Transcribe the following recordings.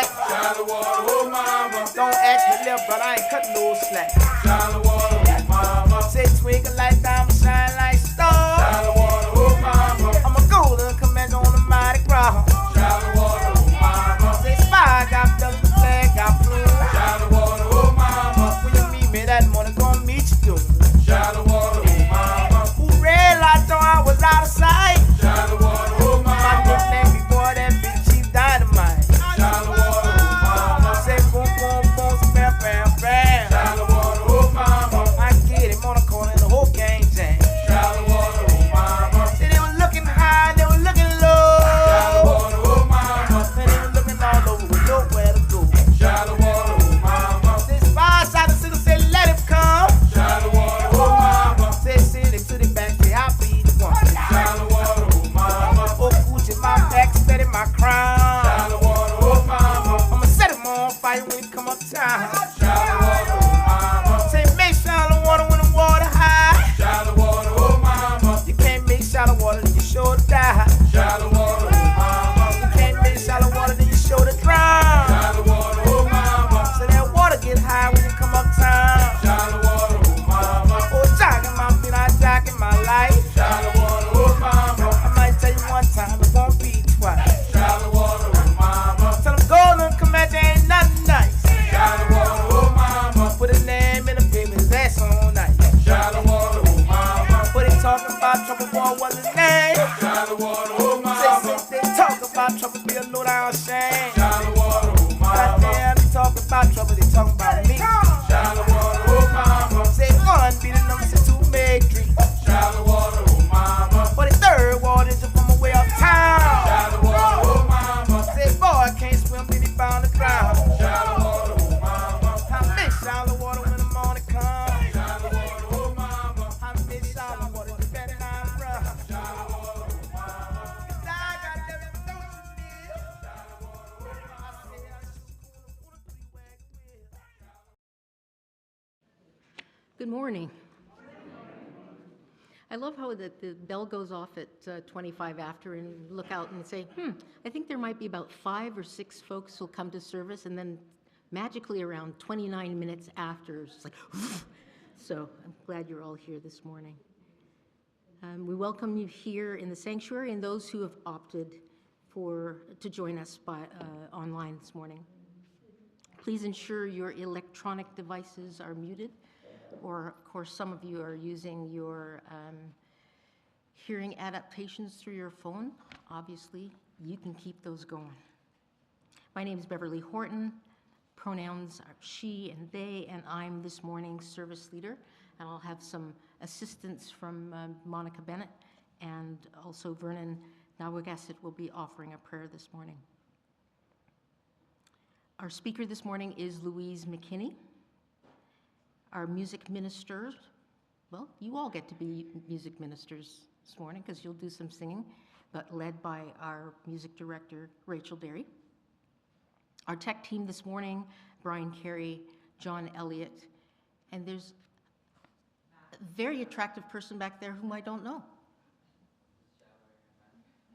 back. Shower water, oh mama. Don't ask me, little brother, I ain't cutting no slack. Shower water, oh mama. Say twinkle like diamond, shine like stars. Shower water, oh mama. I'm a golden commander on the Mardi Gras. Shower water, oh mama. Say spy, got feathers, the flag, got blue. Shower water, oh mama. When you meet me that morning, gonna meet you too. Shower water, oh mama. Who realized I was out of sight? Shower water, oh mama. My nickname before that big chief dynamite. Shower water, oh mama. Say boom, boom, boom, bam, bam, bam. Shower water, oh mama. I get him on the corner and the whole gang jam. Shower water, oh mama. Say they were looking high, they were looking low. Shower water, oh mama. Say they were looking all over with nowhere to go. Shower water, oh mama. Say spy shot the signal, say let him come. Shower water, oh mama. Say send him to the back, say I'll be the one. Shower water, oh mama. Oh, Gucci, my back, steady my crown. Shower water, oh mama. I'ma set him on fire when he come uptown. Shower water, oh mama. Say make shallow water when the water high. Shallow water, oh mama. You can't make shallow water, then you sure to die. Shallow water, oh mama. You can't make shallow water, then you sure to drown. Shallow water, oh mama. So that water get high when you come uptown. Shallow water, oh mama. Oh, jogging my feet, I jogging my life. Shallow water, oh mama. I might tell you one time, it won't be twice. Shallow water, oh mama. Tell them golden Comanche ain't nothing nice. Shallow water, oh mama. Put his name in the paper, his ass on night. Shallow water, oh mama. What they talking about, trouble boy, what's his name? Shallow water, oh mama. They talk about trouble, be a low down shame. Shallow water, oh mama. Goddamn, they talking about trouble, they talking about me. Shallow water, oh mama. Say one be the number, say two make three. Shallow water, oh mama. For the third water is from away uptown. Shallow water, oh mama. Say boy can't swim, then he bound to drown. Shallow water, oh mama. I miss shallow water when the morning comes. Shallow water, oh mama. I miss shallow water, you better not run. Shallow water, oh mama. 'Cause I got every don't you feel. Shallow water, oh mama. I say I shoot cool with a 3-wag wheel. Good morning. I love how the bell goes off at 25 after and look out and say, I think there might be about 5 or 6 folks who'll come to service, and then magically around 29 minutes after, it's like, so I'm glad you're all here this morning. We welcome you here in the sanctuary and those who have opted to join us by online this morning. Please ensure your electronic devices are muted, or of course some of you are using your hearing adaptations through your phone. Obviously, you can keep those going. My name is Beverly Horton. Pronouns are she and they, and I'm this morning's service leader. And I'll have some assistance from Monica Bennett, and also Vernon Nawagesic will be offering a prayer this morning. Our speaker this morning is Louise McKinney. Our music ministers, well, you all get to be music ministers this morning because you'll do some singing, but led by our music director, Rachel Derry. Our tech team this morning, Brian Carey, John Elliott, and there's a very attractive person back there whom I don't know.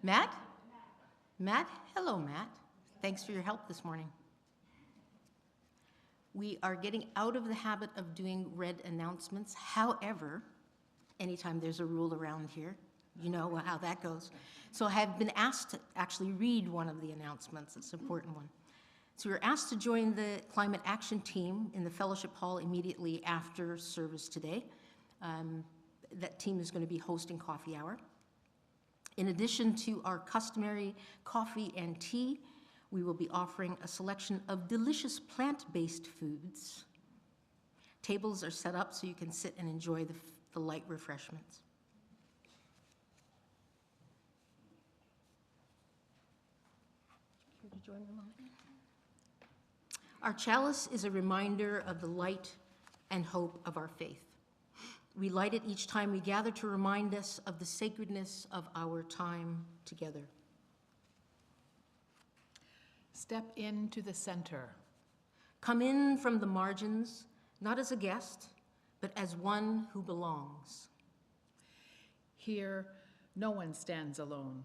Matt? Matt? Hello, Matt. Thanks for your help this morning. We are getting out of the habit of doing read announcements. However, anytime there's a rule around here, you know how that goes. So I have been asked to actually read one of the announcements. It's an important one. So we were asked to join the climate action team in the fellowship hall immediately after service today. That team is going to be hosting coffee hour. In addition to our customary coffee and tea, we will be offering a selection of delicious plant-based foods. Tables are set up so you can sit and enjoy the light refreshments. Here to join me, Monica? Our chalice is a reminder of the light and hope of our faith. We light it each time we gather to remind us of the sacredness of our time together. Step into the center. Come in from the margins, not as a guest, but as one who belongs. Here, no one stands alone.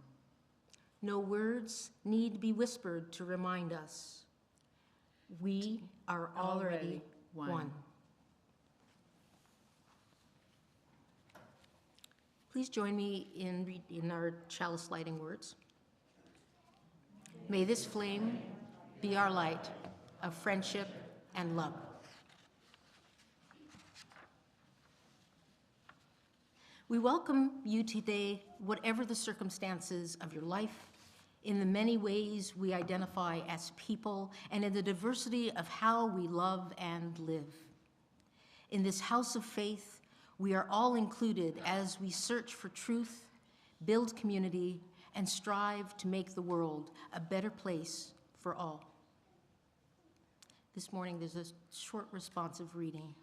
No words need be whispered to remind us. We are already one. Please join me in our chalice lighting words. May this flame be our light of friendship and love. We welcome you today, whatever the circumstances of your life, in the many ways we identify as people, and in the diversity of how we love and live. In this house of faith, we are all included as we search for truth, build community, and strive to make the world a better place for all. This morning, there's a short responsive reading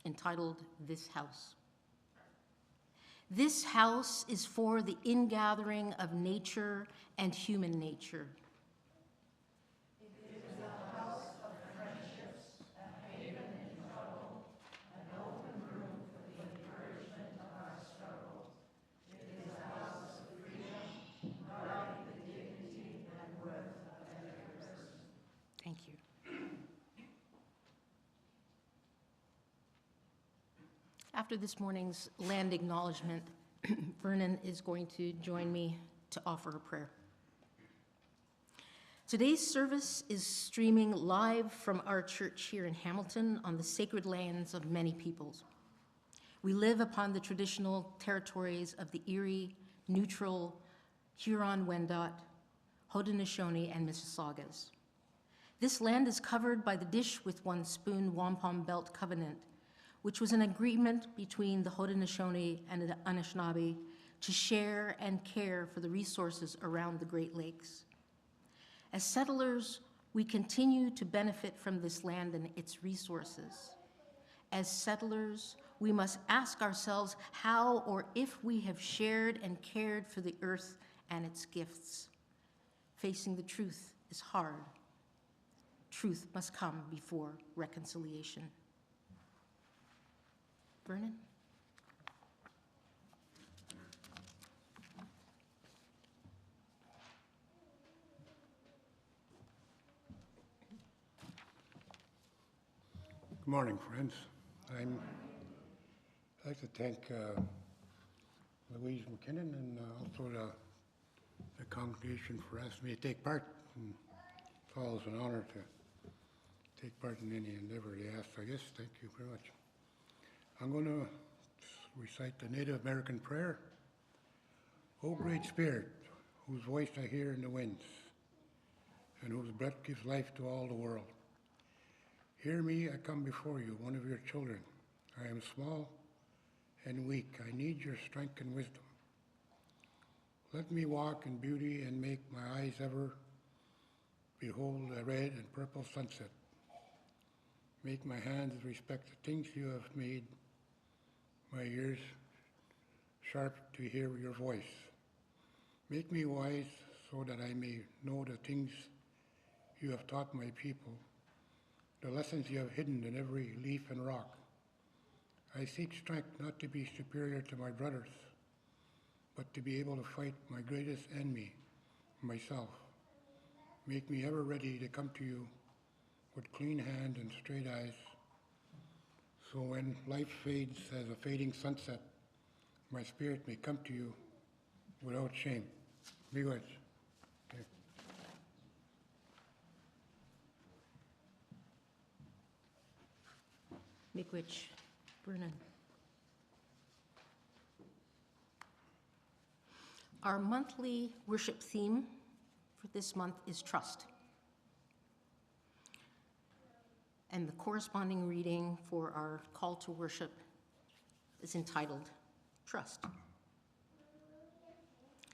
entitled, "This House." This house is for the ingathering of nature and human nature. It is a house of friendships, a haven in trouble, an open room for the encouragement of our struggles. It is a house of freedom, guarding the dignity and worth of every person. Thank you. After this morning's land acknowledgement, Vernon is going to join me to offer a prayer. Today's service is streaming live from our church here in Hamilton on the sacred lands of many peoples. We live upon the traditional territories of the Erie, Neutral, Huron-Wendat, Haudenosaunee, and Mississaugas. This land is covered by the Dish with One Spoon Wampum Belt Covenant, which was an agreement between the Haudenosaunee and the Anishinaabe to share and care for the resources around the Great Lakes. As settlers, we continue to benefit from this land and its resources. As settlers, we must ask ourselves how or if we have shared and cared for the earth and its gifts. Facing the truth is hard. Truth must come before reconciliation. Vernon? Good morning, friends. I'd like to thank Louise McKinney and also the congregation for asking me to take part. And it's always an honor to take part in any endeavor they ask. I guess, thank you very much. I'm going to recite the Native American prayer. O Great Spirit, whose voice I hear in the winds, and whose breath gives life to all the world. Hear me, I come before you, one of your children. I am small and weak. I need your strength and wisdom. Let me walk in beauty and make my eyes ever behold a red and purple sunset. Make my hands respect the things you have made, my ears sharp to hear your voice. Make me wise so that I may know the things you have taught my people, the lessons you have hidden in every leaf and rock. I seek strength not to be superior to my brothers, but to be able to fight my greatest enemy, myself. Make me ever ready to come to you with clean hand and straight eyes, so when life fades as a fading sunset, my spirit may come to you without shame. Be good. Okay. Miigwech, Vernon. Our monthly worship theme for this month is trust. And the corresponding reading for our call to worship is entitled Trust.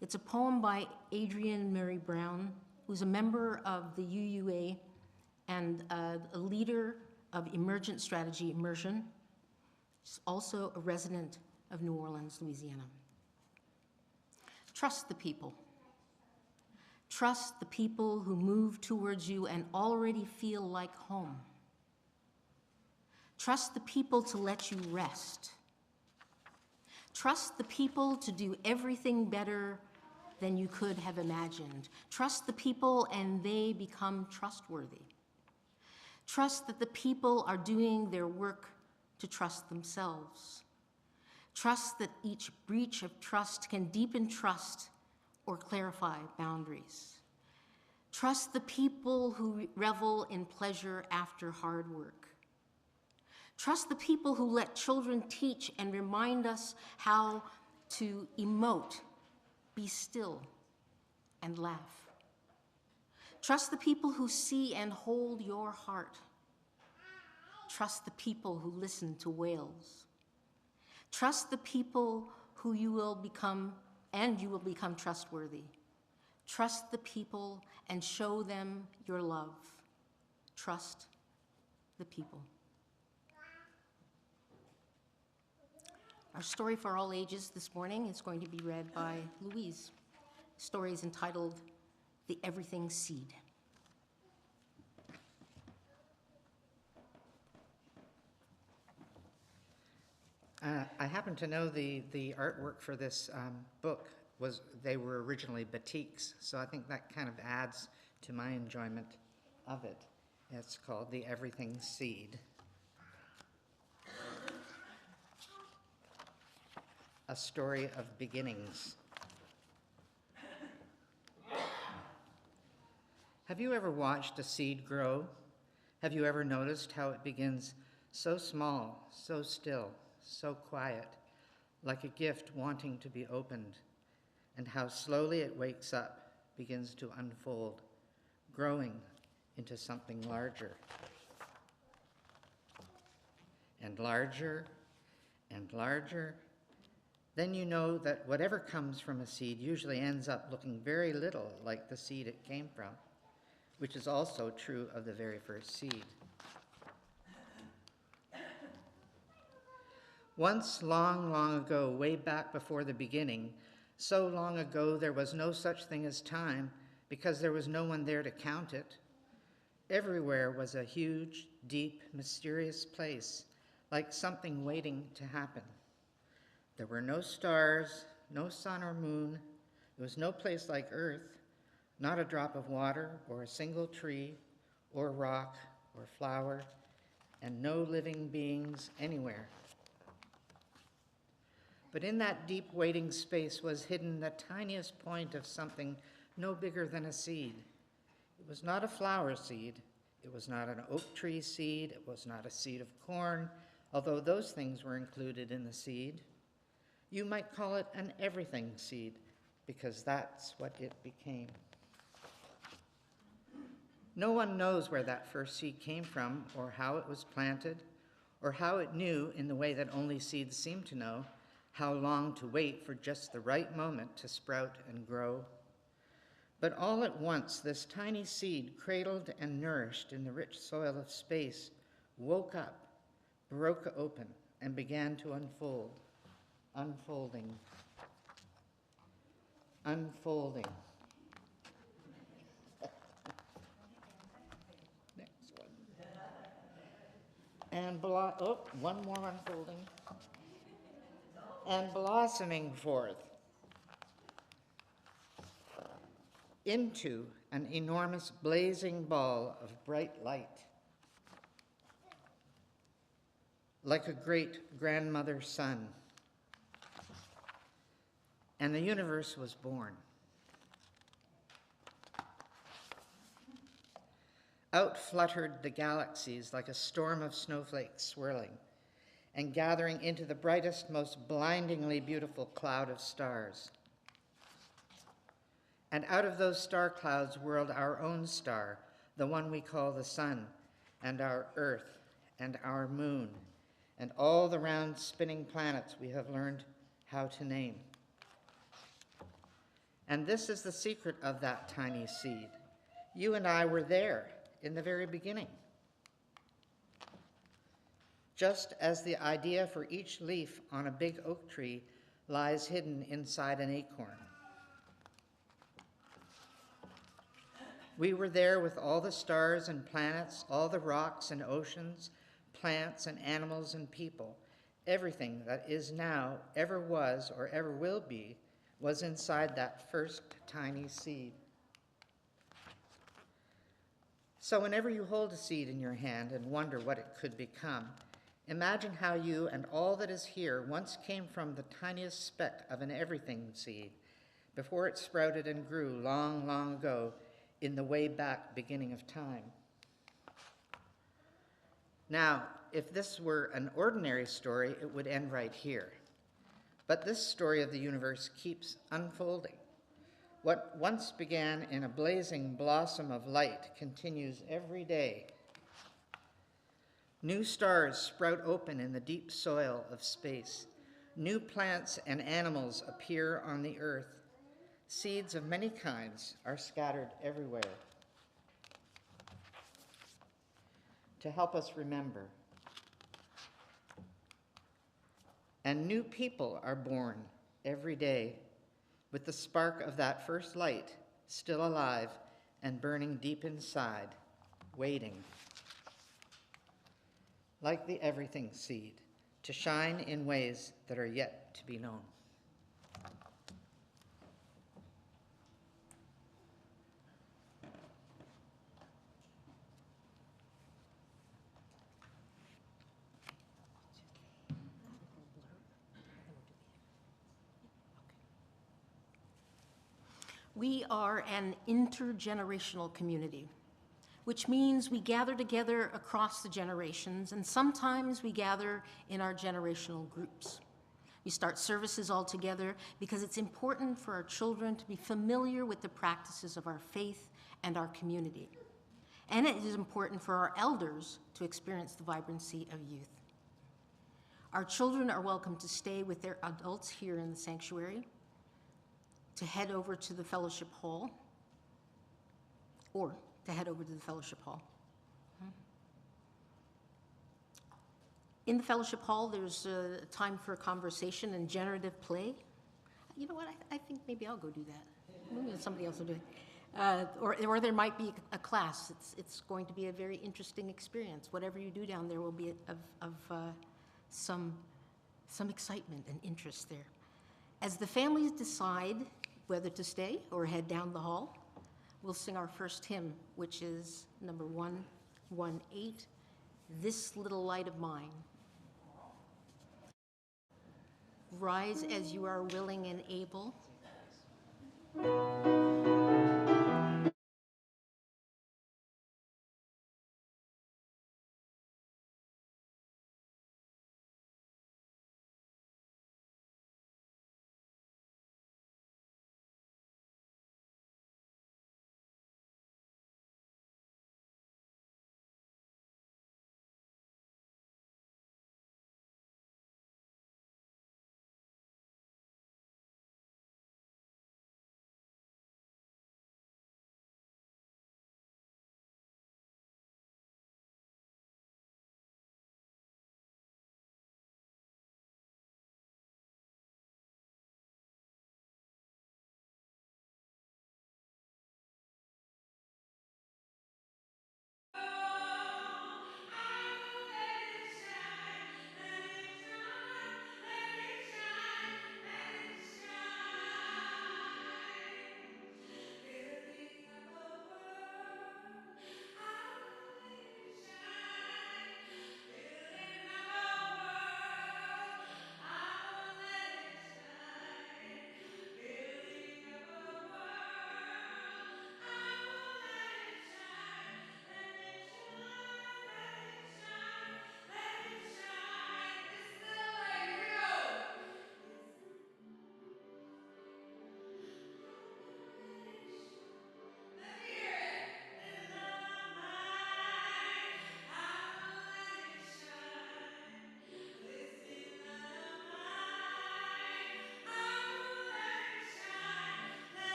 It's a poem by Adrienne Mary Brown, who's a member of the UUA and a leader of Emergent Strategy Immersion. She's also a resident of New Orleans, Louisiana. Trust the people. Trust the people who move towards you and already feel like home. Trust the people to let you rest. Trust the people to do everything better than you could have imagined. Trust the people and they become trustworthy. Trust that the people are doing their work to trust themselves. Trust that each breach of trust can deepen trust or clarify boundaries. Trust the people who revel in pleasure after hard work. Trust the people who let children teach and remind us how to emote, be still, and laugh. Trust the people who see and hold your heart. Trust the people who listen to wails. Trust the people who you will become, and you will become trustworthy. Trust the people and show them your love. Trust the people. Our story for all ages this morning is going to be read by Louise. The story is entitled The Everything Seed. I happen to know the artwork for this book they were originally batiks, so I think that kind of adds to my enjoyment of it. It's called The Everything Seed. A story of beginnings. Have you ever watched a seed grow? Have you ever noticed how it begins so small, so still, so quiet, like a gift wanting to be opened, and how slowly it wakes up, begins to unfold, growing into something larger, and larger, and larger? Then you know that whatever comes from a seed usually ends up looking very little like the seed it came from, which is also true of the very first seed. Once, long, long ago, way back before the beginning, so long ago there was no such thing as time because there was no one there to count it. Everywhere was a huge, deep, mysterious place, like something waiting to happen. There were no stars, no sun or moon. There was no place like Earth, not a drop of water or a single tree or rock or flower, and no living beings anywhere. But in that deep waiting space was hidden the tiniest point of something no bigger than a seed. It was not a flower seed. It was not an oak tree seed. It was not a seed of corn, although those things were included in the seed. You might call it an everything seed, because that's what it became. No one knows where that first seed came from, or how it was planted, or how it knew, in the way that only seeds seem to know, how long to wait for just the right moment to sprout and grow. But all at once, this tiny seed, cradled and nourished in the rich soil of space, woke up, broke open, and began to unfold, unfolding, unfolding. Next one. And one more unfolding. And blossoming forth into an enormous blazing ball of bright light, like a great grandmother sun. And the universe was born. Out fluttered the galaxies like a storm of snowflakes swirling and gathering into the brightest, most blindingly beautiful cloud of stars. And out of those star clouds whirled our own star, the one we call the sun, and our earth, and our moon, and all the round spinning planets we have learned how to name. And this is the secret of that tiny seed. You and I were there in the very beginning. Just as the idea for each leaf on a big oak tree lies hidden inside an acorn. We were there with all the stars and planets, all the rocks and oceans, plants and animals and people, everything that is now, ever was, or ever will be, was inside that first tiny seed. So whenever you hold a seed in your hand and wonder what it could become, imagine how you and all that is here once came from the tiniest speck of an everything seed before it sprouted and grew long, long ago in the way back beginning of time. Now, if this were an ordinary story, it would end right here. But this story of the universe keeps unfolding. What once began in a blazing blossom of light continues every day. New stars sprout open in the deep soil of space. New plants and animals appear on the earth. Seeds of many kinds are scattered everywhere to help us remember. And new people are born every day with the spark of that first light still alive and burning deep inside, waiting, like the everything seed, to shine in ways that are yet to be known. We are an intergenerational community, which means we gather together across the generations, and sometimes we gather in our generational groups. We start services all together because it's important for our children to be familiar with the practices of our faith and our community. And it is important for our elders to experience the vibrancy of youth. Our children are welcome to stay with their adults here in the sanctuary, to head over to the fellowship hall, or to head over to the fellowship hall. In the fellowship hall, there's time for conversation and generative play. You know what, I think maybe I'll go do that. Maybe somebody else will do it. Or there might be a class. It's going to be a very interesting experience. Whatever you do down there will be of some excitement and interest there. As the families decide whether to stay or head down the hall, we'll sing our first hymn, which is number 118, This Little Light of Mine. Rise as you are willing and able.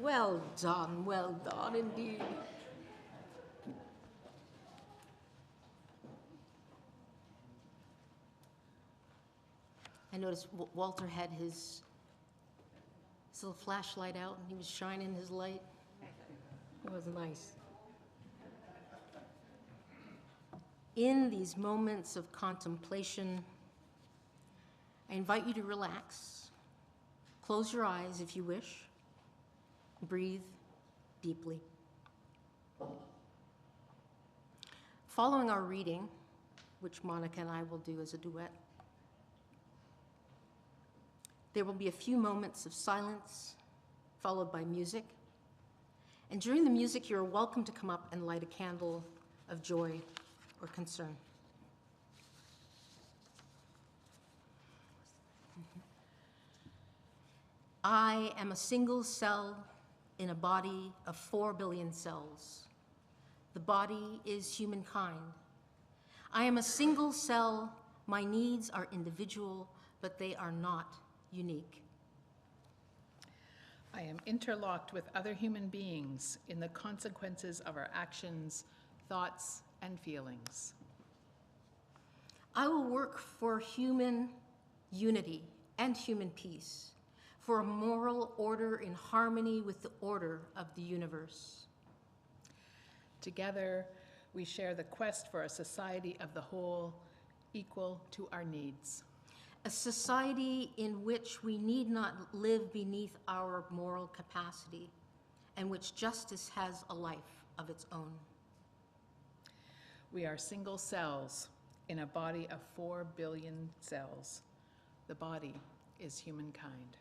Well done indeed. I noticed Walter had his little flashlight out and he was shining his light. It was nice. In these moments of contemplation, I invite you to relax. Close your eyes if you wish. Breathe deeply. Following our reading, which Monica and I will do as a duet, there will be a few moments of silence, followed by music. And during the music, you're welcome to come up and light a candle of joy or concern. I am a single cell in a body of 4 billion cells. The body is humankind. I am a single cell. My needs are individual, but they are not unique. I am interlocked with other human beings in the consequences of our actions, thoughts, and feelings. I will work for human unity and human peace, for a moral order in harmony with the order of the universe. Together, we share the quest for a society of the whole, equal to our needs. A society in which we need not live beneath our moral capacity, and which justice has a life of its own. We are single cells in a body of 4 billion cells. The body is humankind.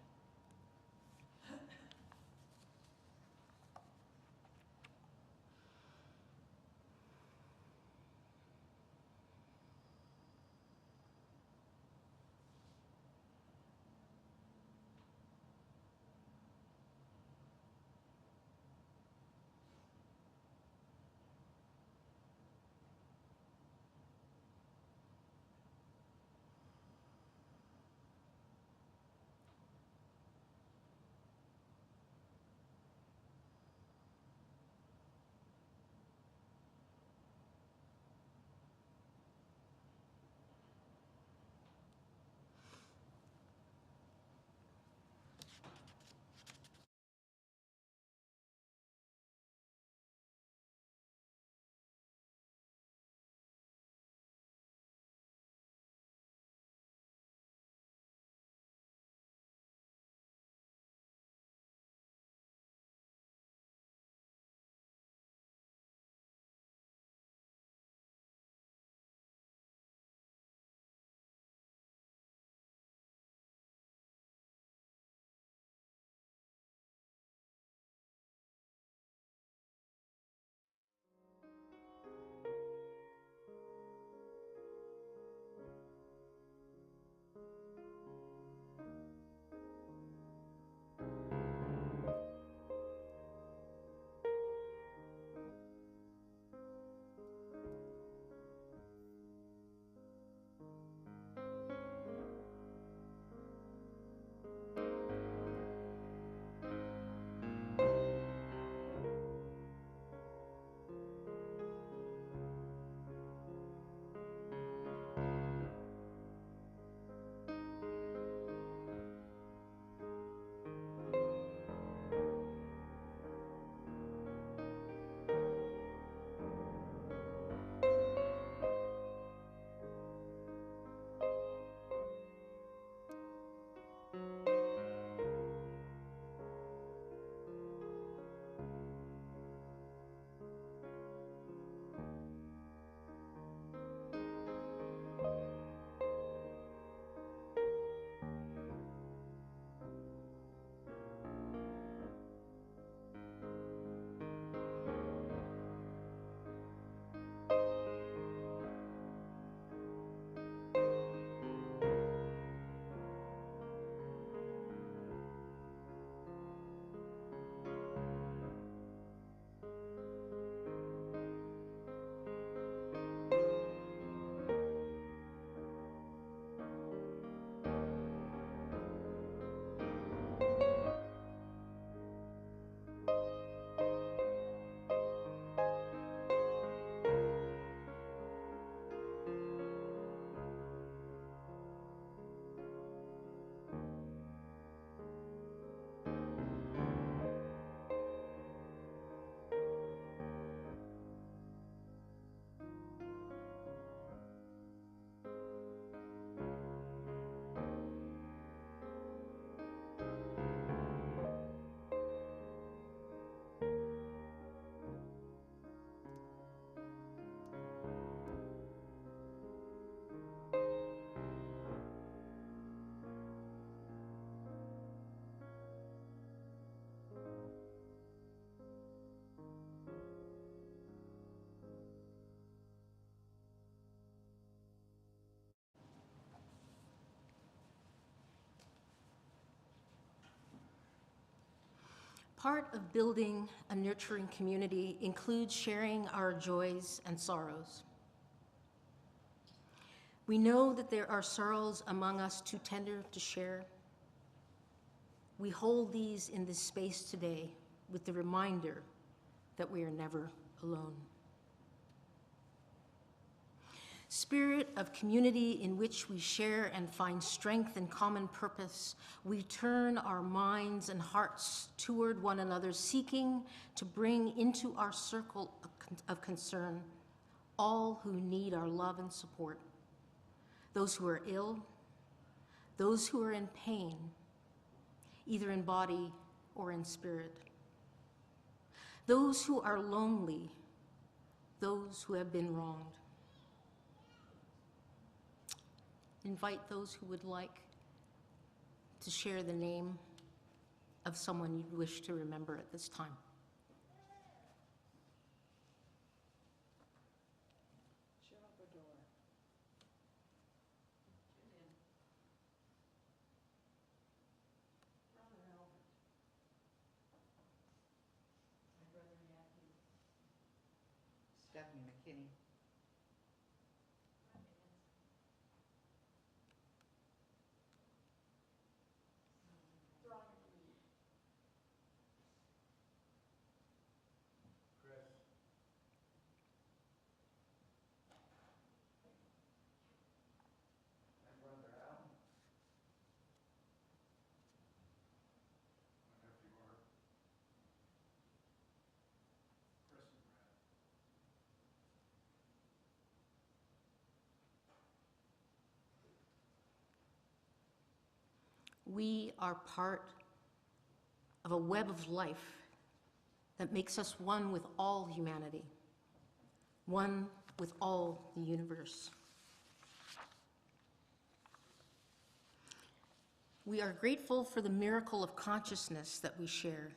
Part of building a nurturing community includes sharing our joys and sorrows. We know that there are sorrows among us too tender to share. We hold these in this space today with the reminder that we are never alone. Spirit of community in which we share and find strength and common purpose, we turn our minds and hearts toward one another, seeking to bring into our circle of concern all who need our love and support. Those who are ill, those who are in pain, either in body or in spirit. Those who are lonely, those who have been wronged. Invite those who would like to share the name of someone you'd wish to remember at this time. McKinney. We are part of a web of life that makes us one with all humanity, one with all the universe. We are grateful for the miracle of consciousness that we share,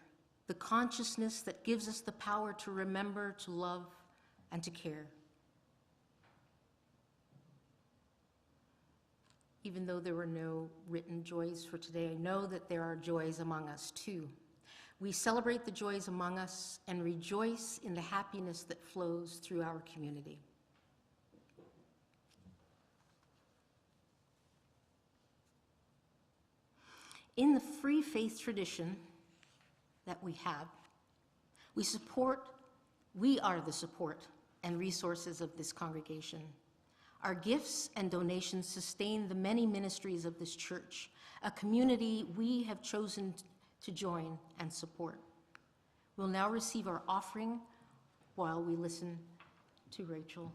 the consciousness that gives us the power to remember, to love, and to care. Even though there were no written joys for today, I know that there are joys among us too. We celebrate the joys among us and rejoice in the happiness that flows through our community. In the free faith tradition that we have, we are the support and resources of this congregation. Our gifts and donations sustain the many ministries of this church, a community we have chosen to join and support. We'll now receive our offering while we listen to Rachel.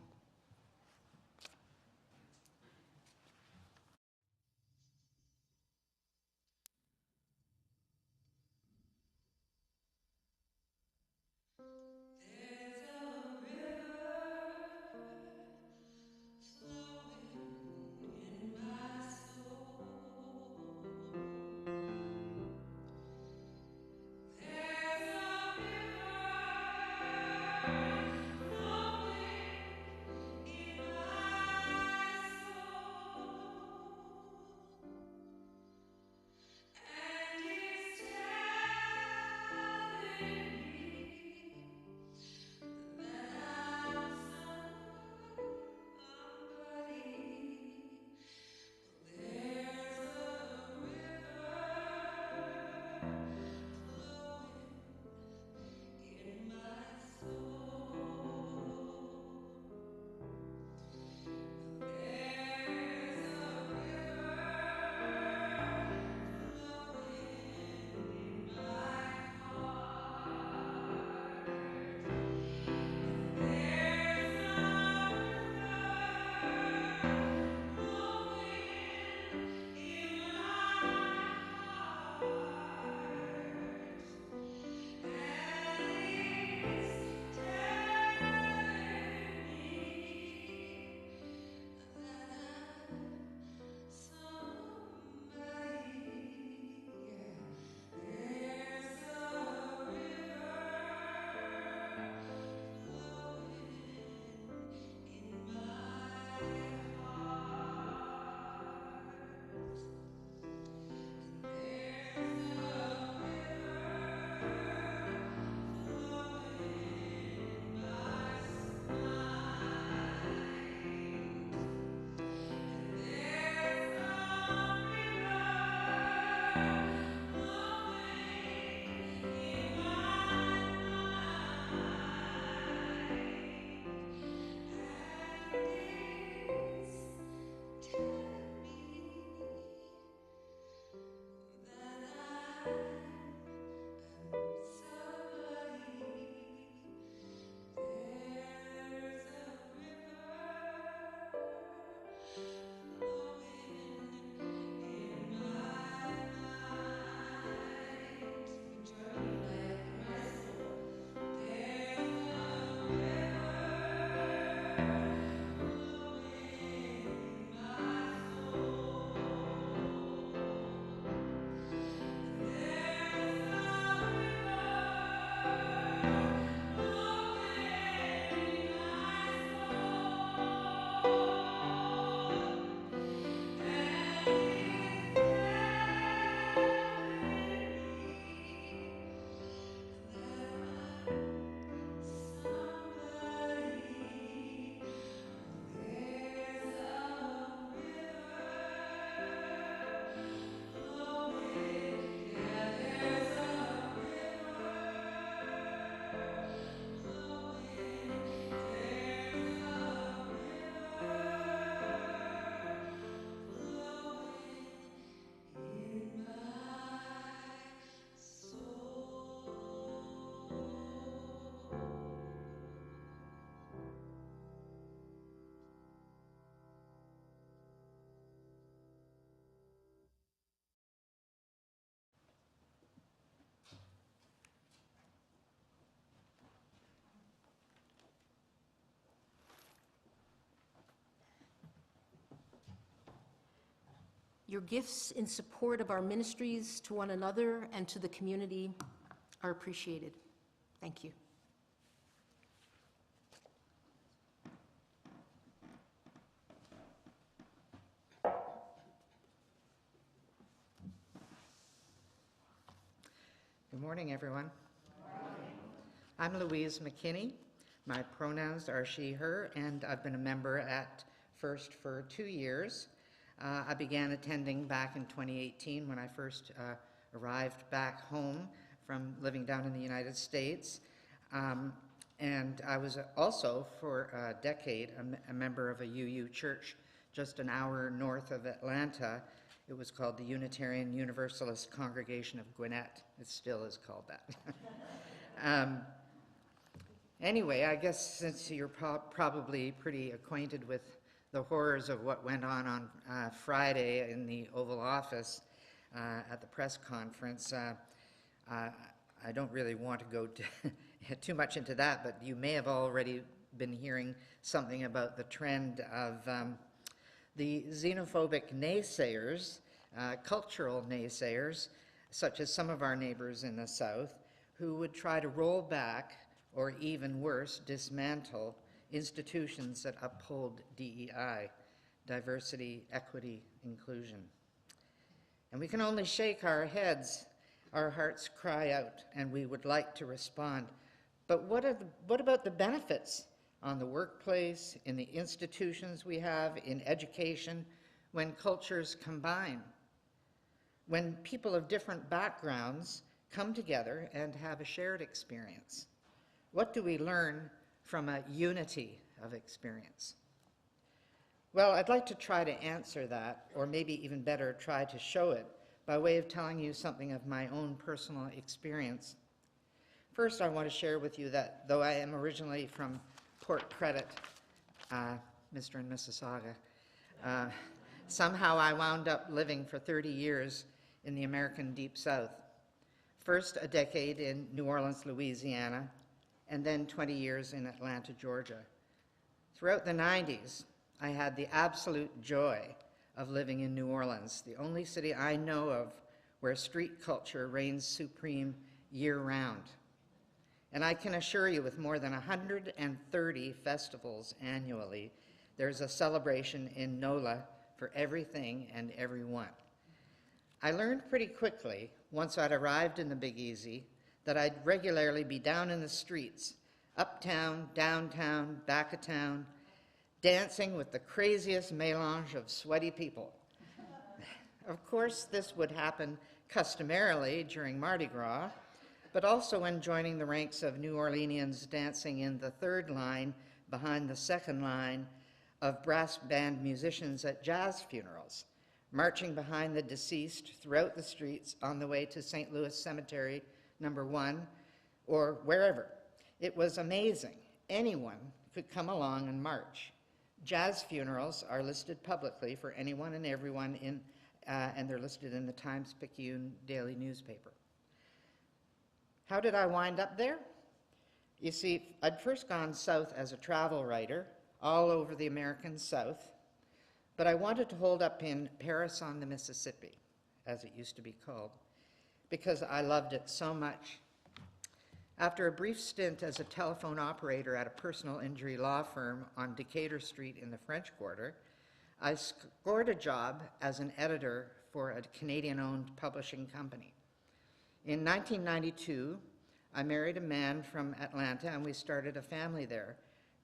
Your gifts in support of our ministries to one another and to the community are appreciated. Thank you. Good morning, everyone. I'm Louise McKinney. My pronouns are she, her, and I've been a member at First for 2 years. I began attending back in 2018 when I first arrived back home from living down in the United States. And I was also, for a decade, a member of a UU church just an hour north of Atlanta. It was called the Unitarian Universalist Congregation of Gwinnett. It still is called that. Anyway, I guess since you're probably pretty acquainted with the horrors of what went on Friday in the Oval Office at the press conference, I don't really want to go too much into that, but you may have already been hearing something about the trend of the xenophobic naysayers, cultural naysayers, such as some of our neighbors in the South, who would try to roll back, or even worse, dismantle institutions that uphold DEI, diversity, equity, inclusion. And we can only shake our heads. Our hearts cry out, and we would like to respond. But what about the benefits on the workplace, in the institutions we have, in education, when cultures combine? When people of different backgrounds come together and have a shared experience? What do we learn from a unity of experience? Well, I'd like to try to answer that, or maybe even better, try to show it by way of telling you something of my own personal experience. First, I want to share with you that though I am originally from Port Credit, Mr. and Mississauga, somehow I wound up living for 30 years in the American Deep South. First, a decade in New Orleans, Louisiana, and then 20 years in Atlanta, Georgia. Throughout the 90s, I had the absolute joy of living in New Orleans, the only city I know of where street culture reigns supreme year-round. And I can assure you, with more than 130 festivals annually, there's a celebration in NOLA for everything and everyone. I learned pretty quickly, once I'd arrived in the Big Easy, that I'd regularly be down in the streets, uptown, downtown, back of town, dancing with the craziest melange of sweaty people. Of course, this would happen customarily during Mardi Gras, but also when joining the ranks of New Orleanians dancing in the third line behind the second line of brass band musicians at jazz funerals, marching behind the deceased throughout the streets on the way to St. Louis Cemetery Number 1, or wherever. It was amazing. Anyone could come along and march. Jazz funerals are listed publicly for anyone and everyone, and they're listed in the Times-Picayune daily newspaper. How did I wind up there? You see, I'd first gone south as a travel writer, all over the American South, but I wanted to hold up in Paris on the Mississippi, as it used to be called, because I loved it so much. After a brief stint as a telephone operator at a personal injury law firm on Decatur Street in the French Quarter, I scored a job as an editor for a Canadian-owned publishing company. In 1992, I married a man from Atlanta, and we started a family there,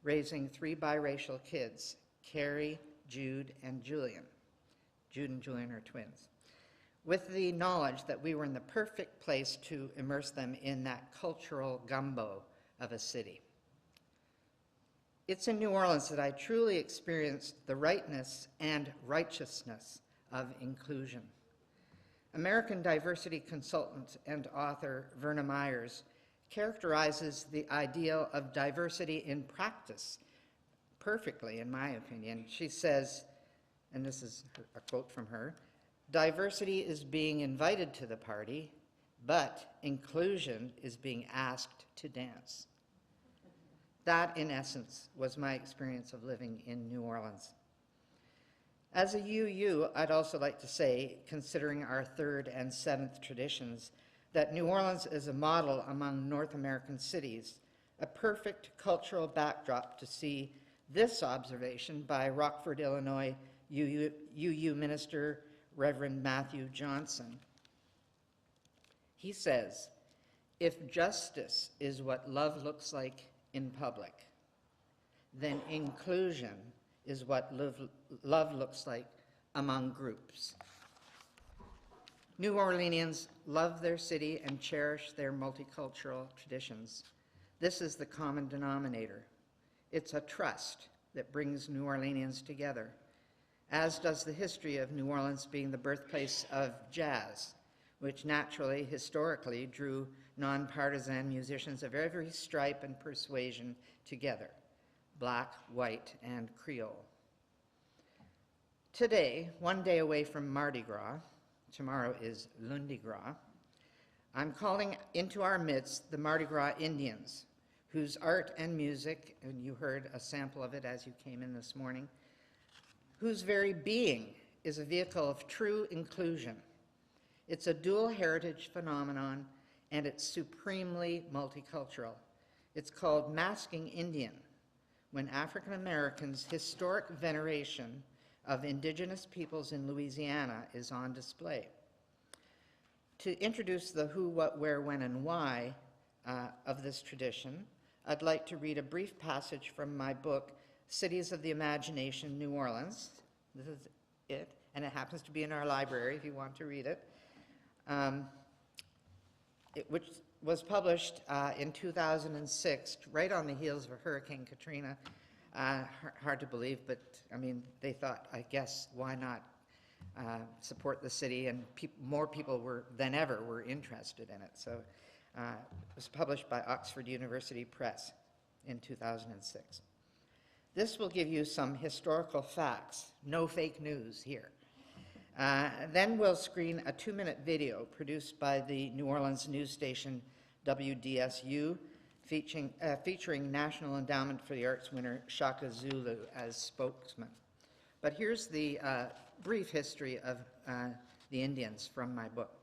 raising 3 biracial kids, Carrie, Jude, and Julian. Jude and Julian are twins, with the knowledge that we were in the perfect place to immerse them in that cultural gumbo of a city. It's in New Orleans that I truly experienced the rightness and righteousness of inclusion. American diversity consultant and author Vernon characterizes the ideal of diversity in practice perfectly, in my opinion. She says, and this is a quote from her, "Diversity is being invited to the party, but inclusion is being asked to dance." That, in essence, was my experience of living in New Orleans. As a UU, I'd also like to say, considering our third and seventh traditions, that New Orleans is a model among North American cities, a perfect cultural backdrop to see this observation by Rockford, Illinois UU minister Reverend Matthew Johnson. He says, "If justice is what love looks like in public, then inclusion is what love looks like among groups." New Orleanians love their city and cherish their multicultural traditions. This is the common denominator. It's a trust that brings New Orleanians together, as does the history of New Orleans being the birthplace of jazz, which naturally, historically, drew nonpartisan musicians of every stripe and persuasion together, black, white, and Creole. Today, one day away from Mardi Gras, tomorrow is Lundi Gras, I'm calling into our midst the Mardi Gras Indians, whose art and music, and you heard a sample of it as you came in this morning, whose very being is a vehicle of true inclusion. It's a dual heritage phenomenon, and it's supremely multicultural. It's called Masking Indian, when African Americans' historic veneration of indigenous peoples in Louisiana is on display. To introduce the who, what, where, when, and why of this tradition, I'd like to read a brief passage from my book, Cities of the Imagination, New Orleans. This is it, and it happens to be in our library if you want to read it. Which was published in 2006, right on the heels of Hurricane Katrina. Hard to believe, but I mean, they thought, I guess, why not support the city, and more people than ever were interested in it. So it was published by Oxford University Press in 2006. This will give you some historical facts, no fake news here. Then we'll screen a 2-minute video produced by the New Orleans news station WDSU, featuring National Endowment for the Arts winner Shaka Zulu as spokesman. But here's the brief history of the Indians from my book.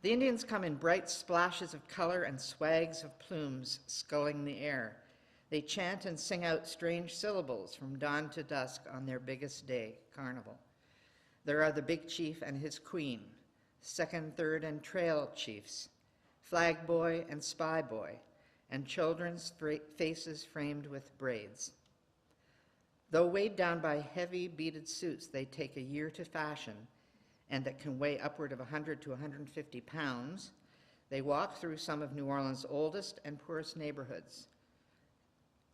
The Indians come in bright splashes of color and swags of plumes sculling the air. They chant and sing out strange syllables from dawn to dusk on their biggest day, Carnival. There are the Big Chief and his queen, second, third, and trail chiefs, flag boy and spy boy, and children's faces framed with braids. Though weighed down by heavy beaded suits they take a year to fashion and that can weigh upward of 100 to 150 pounds, they walk through some of New Orleans' oldest and poorest neighborhoods,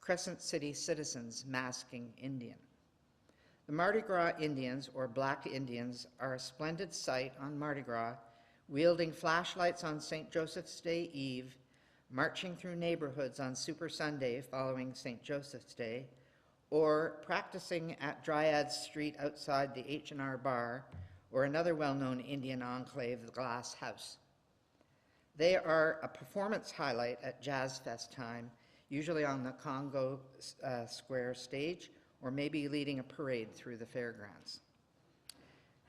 Crescent City citizens masking Indian. The Mardi Gras Indians, or Black Indians, are a splendid sight on Mardi Gras, wielding flashlights on St. Joseph's Day Eve, marching through neighborhoods on Super Sunday following St. Joseph's Day, or practicing at Dryad Street outside the H&R Bar, or another well-known Indian enclave, the Glass House. They are a performance highlight at Jazz Fest time, usually on the Congo Square stage, or maybe leading a parade through the fairgrounds.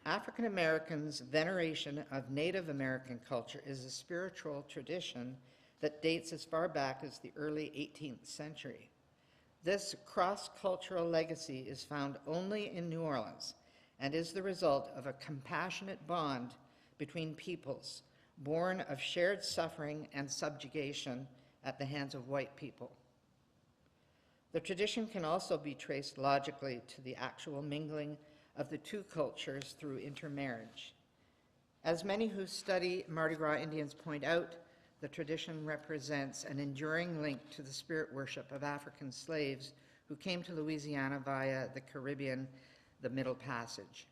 African Americans' veneration of Native American culture is a spiritual tradition that dates as far back as the early 18th century. This cross-cultural legacy is found only in New Orleans and is the result of a compassionate bond between peoples, born of shared suffering and subjugation at the hands of white people. The tradition can also be traced logically to the actual mingling of the two cultures through intermarriage. As many who study Mardi Gras Indians point out, the tradition represents an enduring link to the spirit worship of African slaves who came to Louisiana via the Caribbean, the Middle Passage.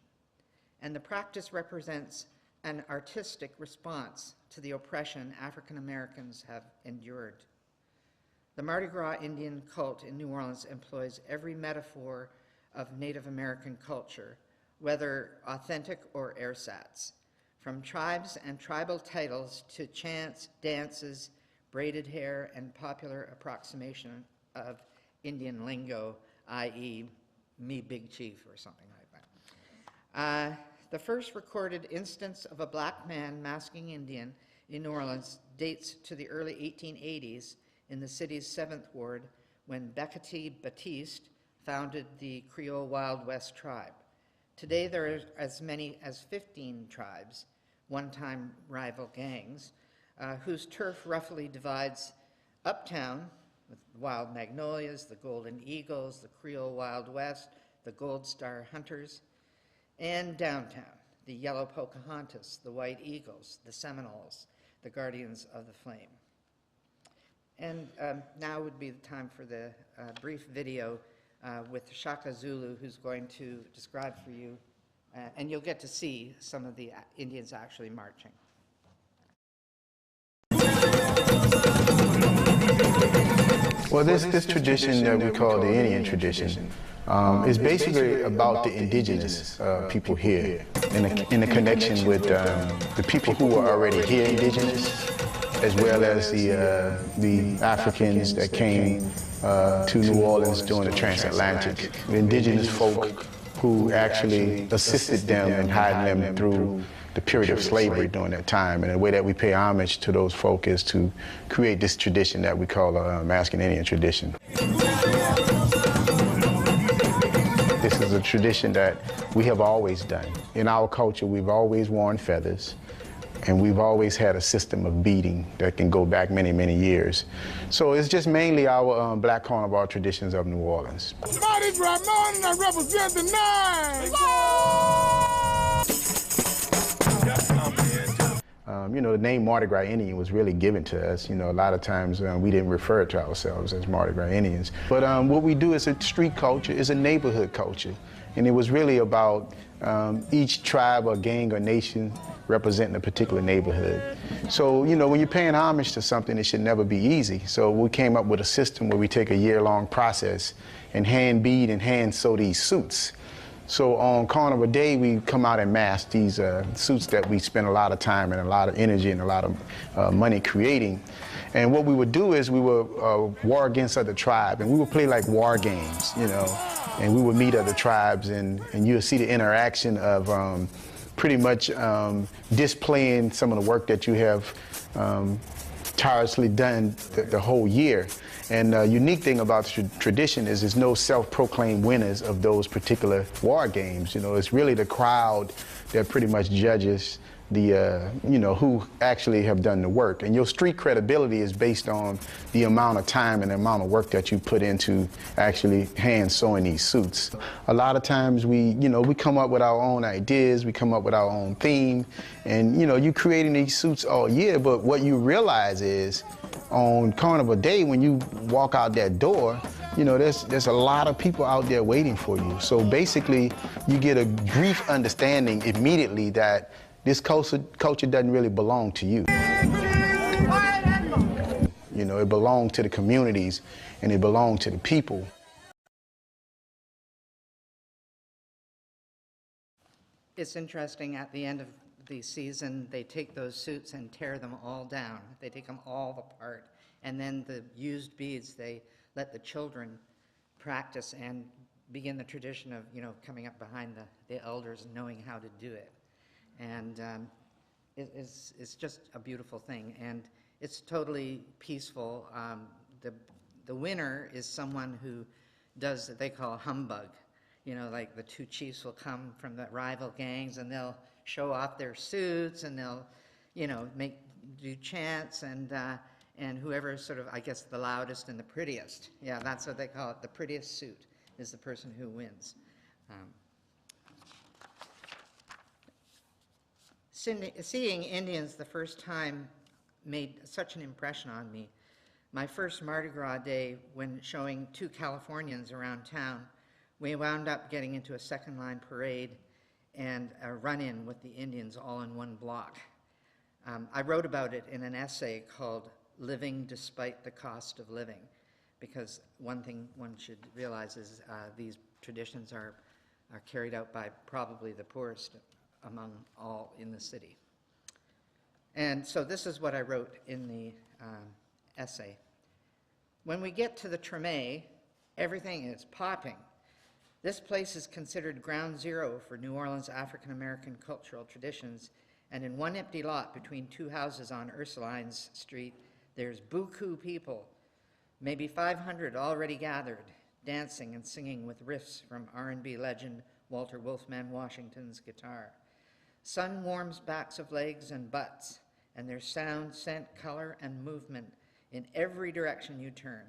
And the practice represents an artistic response to the oppression African Americans have endured. The Mardi Gras Indian cult in New Orleans employs every metaphor of Native American culture, whether authentic or ersatz, from tribes and tribal titles to chants, dances, braided hair, and popular approximation of Indian lingo, i.e. me big chief or something like that. The first recorded instance of a black man masking Indian in New Orleans dates to the early 1880s in the city's 7th Ward when Beckety Baptiste founded the Creole Wild West tribe. Today there are as many as 15 tribes, one-time rival gangs, whose turf roughly divides uptown with Wild Magnolias, the Golden Eagles, the Creole Wild West, the Gold Star Hunters, and downtown, the Yellow Pocahontas, the White Eagles, the Seminoles, the Guardians of the Flame. And now would be the time for the brief video with Shaka Zulu, who's going to describe for you, and you'll get to see some of the Indians actually marching. Well, this tradition that we call the Indian tradition is basically about the indigenous people here in the connection with the people who are already here indigenous, as well as the Africans that came to New Orleans during the transatlantic, the indigenous folk who actually assisted them in hiding them through the period of slavery during that time. And the way that we pay homage to those folk is to create this tradition that we call the masking Indian tradition. This is a tradition that we have always done. In our culture, we've always worn feathers, and we've always had a system of beating that can go back many, many years. So it's just mainly our black carnival traditions of New Orleans. Mardi Gras morning, I represent the nine. You know, the name Mardi Gras Indian was really given to us. You know, a lot of times we didn't refer to ourselves as Mardi Gras Indians. But what we do is a street culture, is a neighborhood culture. And it was really about each tribe or gang or nation representing a particular neighborhood. So, you know, when you're paying homage to something, it should never be easy. So we came up with a system where we take a year-long process and hand bead and hand sew these suits. So on Carnival Day, we come out and mask these suits that we spend a lot of time and a lot of energy and a lot of money creating. And what we would do is we would war against other tribes, and we would play like war games, you know, and we would meet other tribes, and you'll see the interaction of pretty much displaying some of the work that you have tirelessly done the whole year. And the unique thing about the tradition is there's no self-proclaimed winners of those particular war games. You know, it's really the crowd that pretty much judges the, you know, who actually have done the work. And your street credibility is based on the amount of time and the amount of work that you put into actually hand sewing these suits. A lot of times we come up with our own ideas, we come up with our own theme, and, you know, you're creating these suits all year, but what you realize is on Carnival Day, when you walk out that door, you know, there's a lot of people out there waiting for you. So basically, you get a brief understanding immediately that this culture doesn't really belong to you. You know, it belongs to the communities and it belongs to the people. It's interesting, at the end of the season, they take those suits and tear them all down. They take them all apart. And then the used beads, they let the children practice and begin the tradition of, you know, coming up behind the elders and knowing how to do it. And it's just a beautiful thing, and it's totally peaceful. The winner is someone who does what they call humbug. You know, like the two chiefs will come from the rival gangs, and they'll show off their suits, and they'll, you know, do chants, and whoever is sort of, I guess, the loudest and the prettiest. Yeah, that's what they call it. The prettiest suit is the person who wins. Seeing Indians the first time made such an impression on me. My first Mardi Gras day, when showing two Californians around town, we wound up getting into a second-line parade and a run-in with the Indians all in one block. I wrote about it in an essay called Living Despite the Cost of Living, because one thing one should realize is these traditions are carried out by probably the poorest among all in the city. And so this is what I wrote in the essay. When we get to the Treme, everything is popping. This place is considered ground zero for New Orleans African American cultural traditions, and in one empty lot between two houses on Ursulines Street, there's beaucoup people, maybe 500 already gathered, dancing and singing with riffs from R&B legend Walter Wolfman Washington's guitar. Sun warms backs of legs and butts, and there's sound, scent, color, and movement in every direction you turn.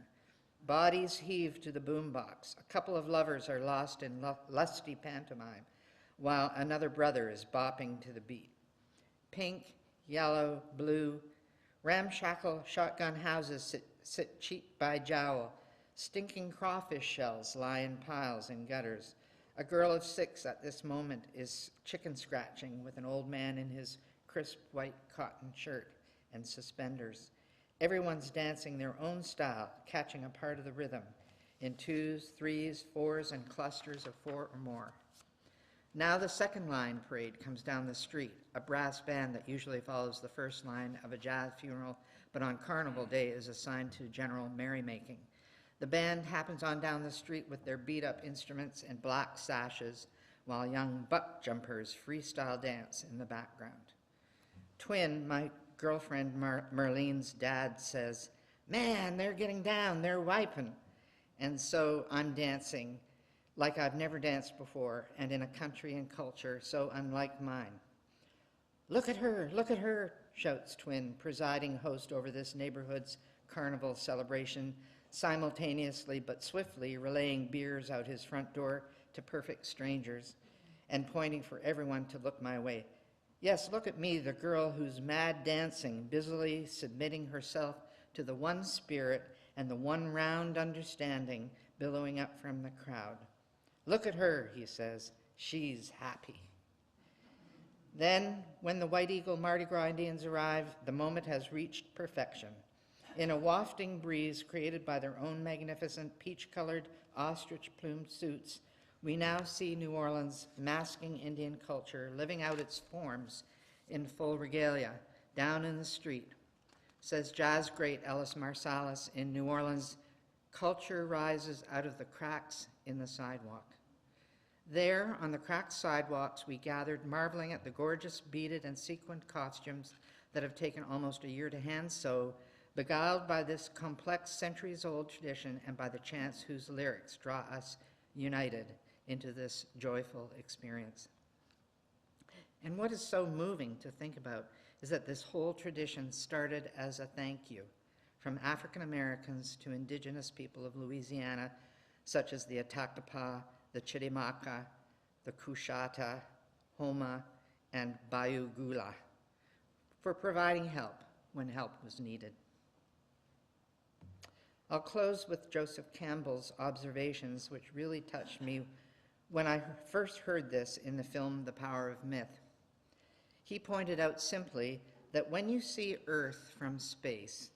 Bodies heave to the boombox. A couple of lovers are lost in lusty pantomime, while another brother is bopping to the beat. Pink, yellow, blue, ramshackle shotgun houses sit cheek by jowl. Stinking crawfish shells lie in piles in gutters. A girl of 6 at this moment is chicken scratching with an old man in his crisp white cotton shirt and suspenders. Everyone's dancing their own style, catching a part of the rhythm in 2s, 3s, 4s, and clusters of 4 or more. Now the second line parade comes down the street, a brass band that usually follows the first line of a jazz funeral, but on Carnival Day is assigned to general merrymaking. The band happens on down the street with their beat-up instruments and black sashes, while young buck jumpers freestyle dance in the background. Twin, my girlfriend Marlene's dad, says, "Man, they're getting down, they're wiping." And so I'm dancing like I've never danced before, and in a country and culture so unlike mine. Look at her, shouts Twin, presiding host over this neighborhood's carnival celebration, simultaneously but swiftly relaying beers out his front door to perfect strangers and pointing for everyone to look my way. Yes, look at me, the girl who's mad dancing, busily submitting herself to the one spirit and the one round understanding billowing up from the crowd. Look at her, he says, she's happy. Then, when the White Eagle Mardi Gras Indians arrive, the moment has reached perfection. In a wafting breeze created by their own magnificent peach-colored ostrich-plumed suits, we now see New Orleans masking Indian culture, living out its forms in full regalia, down in the street. Says jazz great Ellis Marsalis in New Orleans, culture rises out of the cracks in the sidewalk. There, on the cracked sidewalks, we gathered, marveling at the gorgeous beaded and sequined costumes that have taken almost a year to hand sew, beguiled by this complex centuries-old tradition and by the chants whose lyrics draw us united into this joyful experience. And what is so moving to think about is that this whole tradition started as a thank you from African Americans to indigenous people of Louisiana, such as the Atakapa, the Chitimaca, the Kushata, Homa, and Bayou Gula, for providing help when help was needed. I'll close with Joseph Campbell's observations, which really touched me when I first heard this in the film The Power of Myth. He pointed out simply that when you see Earth from space,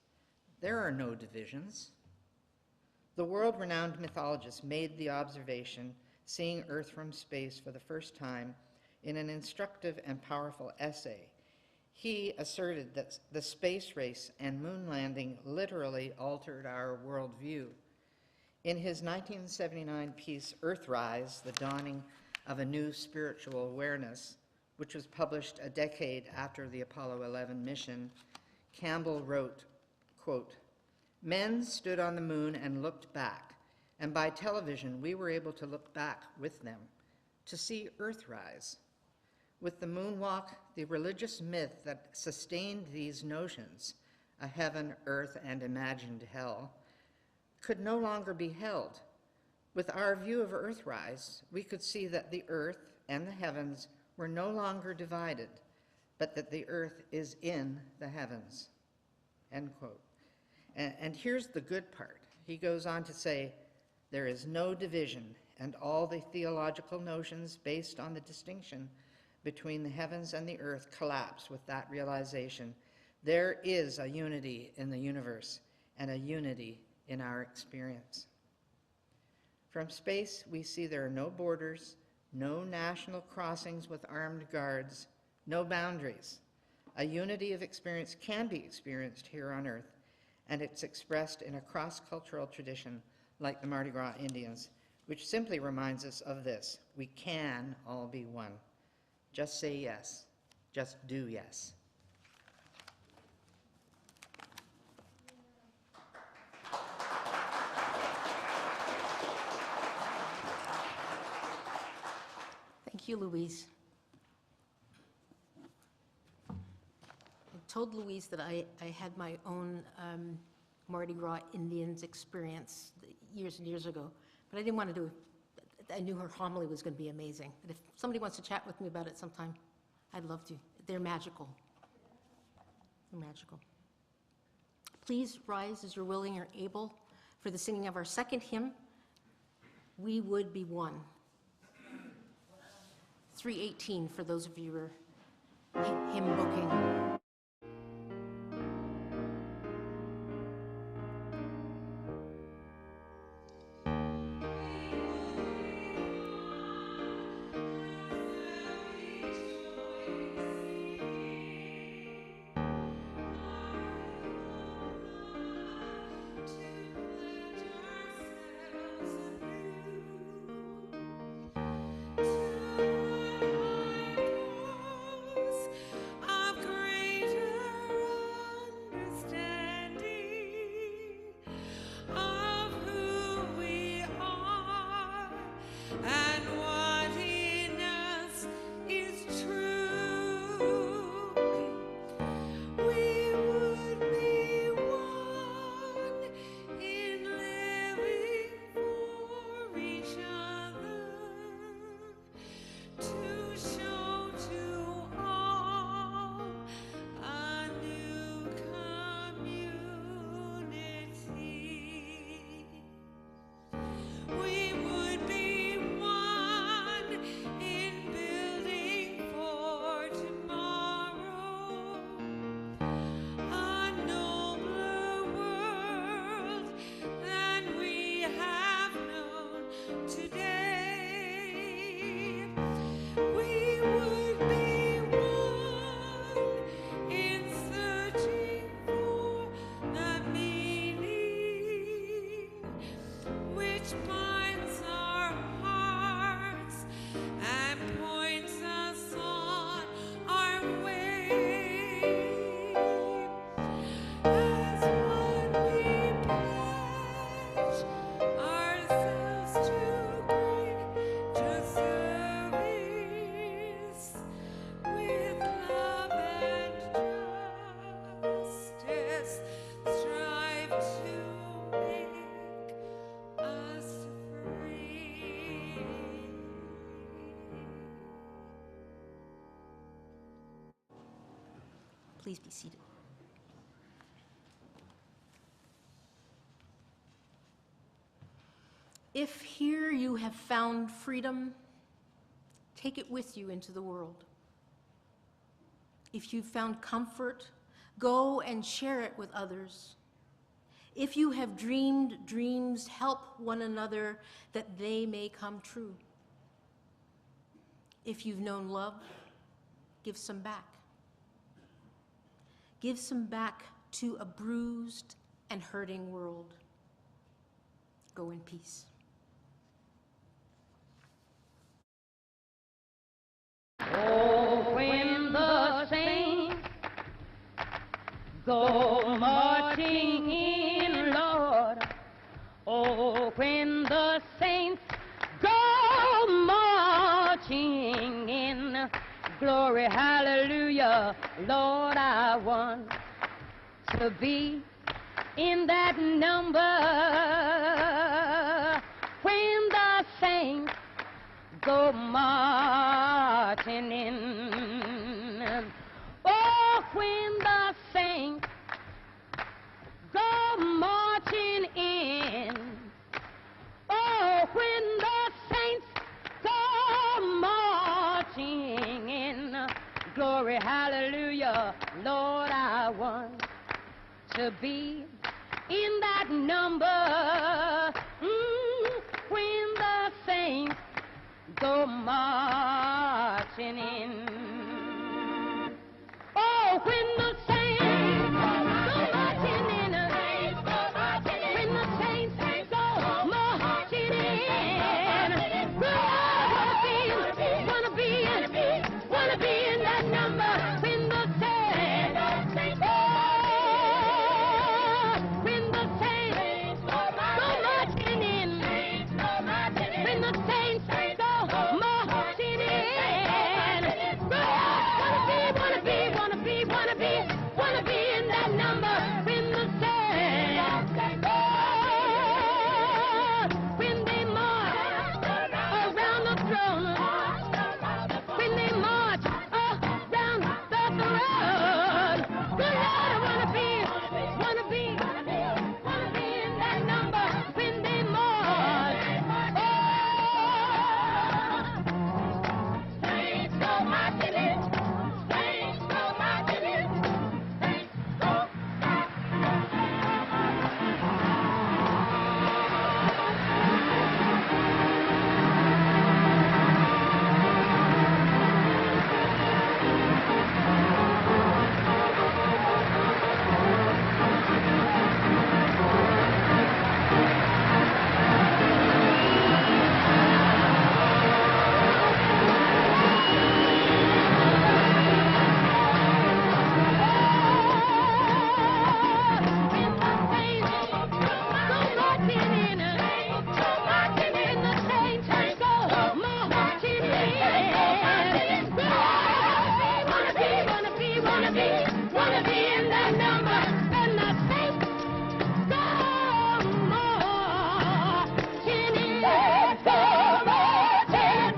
there are no divisions. The world-renowned mythologist made the observation, seeing Earth from space for the first time, in an instructive and powerful essay. He asserted that the space race and moon landing literally altered our worldview. In his 1979 piece, Earthrise, The Dawning of a New Spiritual Awareness, which was published a decade after the Apollo 11 mission, Campbell wrote, quote, "Men stood on the moon and looked back, and by television we were able to look back with them, to see Earthrise. With the moonwalk, the religious myth that sustained these notions, a heaven, earth, and imagined hell, could no longer be held. With our view of Earthrise, we could see that the earth and the heavens were no longer divided, but that the earth is in the heavens." End quote. And here's the good part. He goes on to say, there is no division, and all the theological notions based on the distinction between the heavens and the earth collapse with that realization. There is a unity in the universe and a unity in our experience. From space, we see there are no borders, no national crossings with armed guards, no boundaries. A unity of experience can be experienced here on Earth, and it's expressed in a cross-cultural tradition like the Mardi Gras Indians, which simply reminds us of this: we can all be one. Just say yes. Just do yes. Thank you, Louise. I told Louise that I had my own Mardi Gras Indians experience years and years ago, but I didn't want to do it. I knew her homily was going to be amazing. But if somebody wants to chat with me about it sometime, I'd love to. They're magical. They're magical. Please rise as you're willing or able for the singing of our second hymn, We Would Be One. 318 for those of you who are hymn booking. Please be seated. If here you have found freedom, take it with you into the world. If you've found comfort, go and share it with others. If you have dreamed dreams, help one another that they may come true. If you've known love, give some back. Give some back to a bruised and hurting world. Go in peace. Oh, when the saints go marching in, Lord. Oh, when the saints go marching in, glory, hallelujah, Lord, I want to be in that number. When the saints go marching in, oh, when the saints go marching in, oh, when the saints go marching in, glory, hallelujah, Lord, I want to be in that number. When the saints go marching in.